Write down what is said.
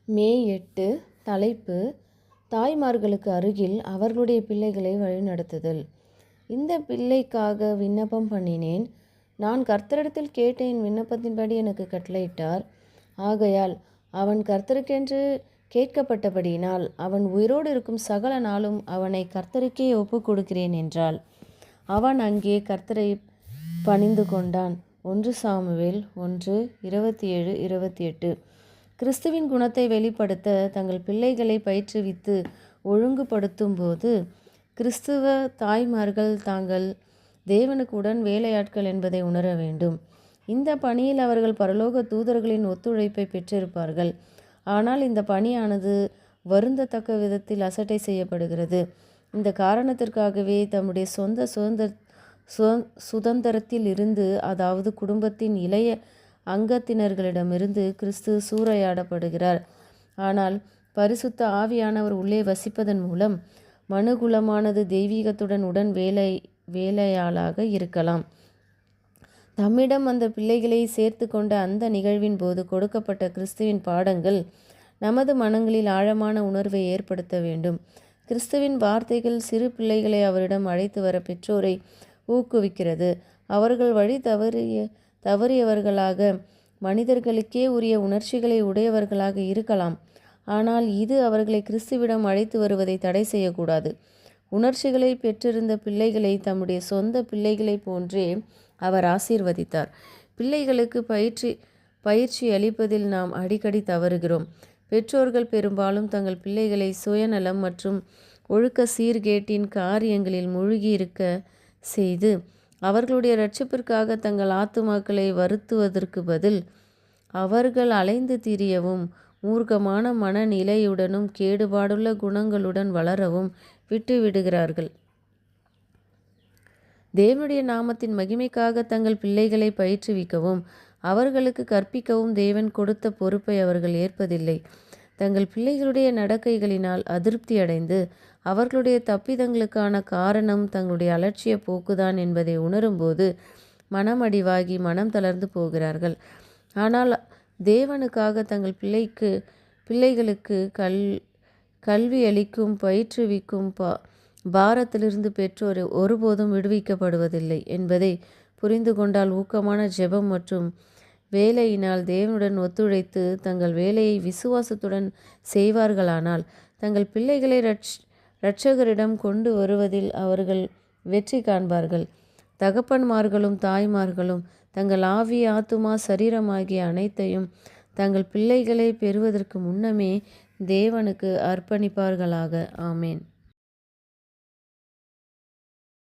மே 8 தலைப்பு தாய்மார்களுக்கு அருகில் அவர்களுடைய பிள்ளைகளை வழிநடத்துதல். இந்த பிள்ளைக்காக விண்ணப்பம் பண்ணினேன். நான் கர்த்தரிடத்தில் கேட்ட என் விண்ணப்பத்தின்படி எனக்கு கட்டளையிட்டார். ஆகையால் அவன் கர்த்தருக்கென்று கேட்கப்பட்டபடியினால் அவன் உயிரோடு இருக்கும் சகல நாளும் அவனை கர்த்தருக்கே ஒப்புக் கொடுக்கிறேன் என்றாள். அவன் அங்கே கர்த்தரை பணிந்து கொண்டான். 1 சாமுவேல் 1:27-28. கிறிஸ்துவின் குணத்தை வெளிப்படுத்த தங்கள் பிள்ளைகளை பயிற்றுவித்து ஒழுங்குபடுத்தும் போது கிறிஸ்துவ தாய்மார்கள் தாங்கள் தேவனுக்கு உடன் வேலையாட்கள் என்பதை உணர வேண்டும். இந்த பணியில் அவர்கள் பரலோக தூதர்களின் ஒத்துழைப்பை பெற்றிருப்பார்கள். ஆனால் இந்த பணியானது வருந்தத்தக்க விதத்தில் அசட்டை செய்யப்படுகிறது. இந்த காரணத்திற்காகவே தம்முடைய சொந்த சுதந்திரத்தில் இருந்து, அதாவது குடும்பத்தின் இளைய அங்கத்தினர்களிடமிருந்து கிறிஸ்து சூறையாடப்படுகிறார். ஆனால் பரிசுத்த ஆவியானவர் உள்ளே வசிப்பதன் மூலம் மனுகுலமானது தெய்வீகத்துடன் உடன் வேலையாளாக இருக்கலாம். தம்மிடம் அந்த பிள்ளைகளை சேர்த்து கொண்ட அந்த நிகழ்வின் போது கொடுக்கப்பட்ட கிறிஸ்துவின் பாடங்கள் நமது மனங்களில் ஆழமான உணர்வை ஏற்படுத்த வேண்டும். கிறிஸ்துவின் வார்த்தைகள் சிறு பிள்ளைகளை அவரிடம் அழைத்து வர பெற்றோரை ஊக்குவிக்கிறது. அவர்கள் வழி தவறியவர்களாக மனிதர்களுக்கே உரிய உணர்ச்சிகளை உடையவர்களாக இருக்கலாம். ஆனால் இது அவர்களை கிறிஸ்துவிடம் அழைத்து வருவதை தடை செய்யக்கூடாது. உணர்ச்சிகளை பெற்றிருந்த பிள்ளைகளை தம்முடைய சொந்த பிள்ளைகளை போன்றே அவர் ஆசீர்வதித்தார். பிள்ளைகளுக்கு பயிற்சி அளிப்பதில் நாம் அடிக்கடி தவறுகிறோம். பெற்றோர்கள் பெரும்பாலும் தங்கள் பிள்ளைகளை சுயநலம் மற்றும் ஒழுக்க சீர்கேட்டின் காரியங்களில் மூழ்கி இருக்க செய்து அவர்களுடைய இரட்சிப்பிற்காக தங்கள் ஆத்துமாக்களை வருத்துவதற்கு பதில் அவர்கள் அலைந்து திரியவும் மூர்க்கமான மனநிலையுடனும் கேடுபாடுள்ள குணங்களுடன் வளரவும் விட்டுவிடுகிறார்கள். தேவனுடைய நாமத்தின் மகிமைக்காக தங்கள் பிள்ளைகளை பயிற்றுவிக்கவும் அவர்களுக்கு கற்பிக்கவும் தேவன் கொடுத்த பொறுப்பை அவர்கள் ஏற்பதில்லை. தங்கள் பிள்ளைகளுடைய நடக்கைகளினால் அதிருப்தி அடைந்து அவர்களுடைய தப்பிதங்களுக்கான காரணம் தங்களுடைய அலட்சிய போக்குதான் என்பதை உணரும்போது மனமடிவாகி மனம் தளர்ந்து போகிறார்கள். ஆனால் தேவனுக்காக தங்கள் பிள்ளைகளுக்கு கல்வி அளிக்கும் பயிற்றுவிக்கும் பாரத்திலிருந்து பெற்றோர் ஒருபோதும் விடுவிக்கப்படுவதில்லை என்பதை புரிந்து கொண்டால் ஊக்கமான ஜெபம் மற்றும் வேலையினால் தேவனுடன் ஒத்துழைத்து தங்கள் வேலையை விசுவாசத்துடன் செய்வார்களானால் தங்கள் பிள்ளைகளை இரட்சகரிடம் கொண்டு வருவதில் அவர்கள் வெற்றி காண்பார்கள். தகப்பன்மார்களும் தாய்மார்களும் தங்கள் ஆவி, ஆத்துமா, சரீரம் ஆகிய அனைத்தையும் தங்கள் பிள்ளைகளை பெறுவதற்கு முன்னமே தேவனுக்கு அர்ப்பணிப்பார்களாக. ஆமேன்.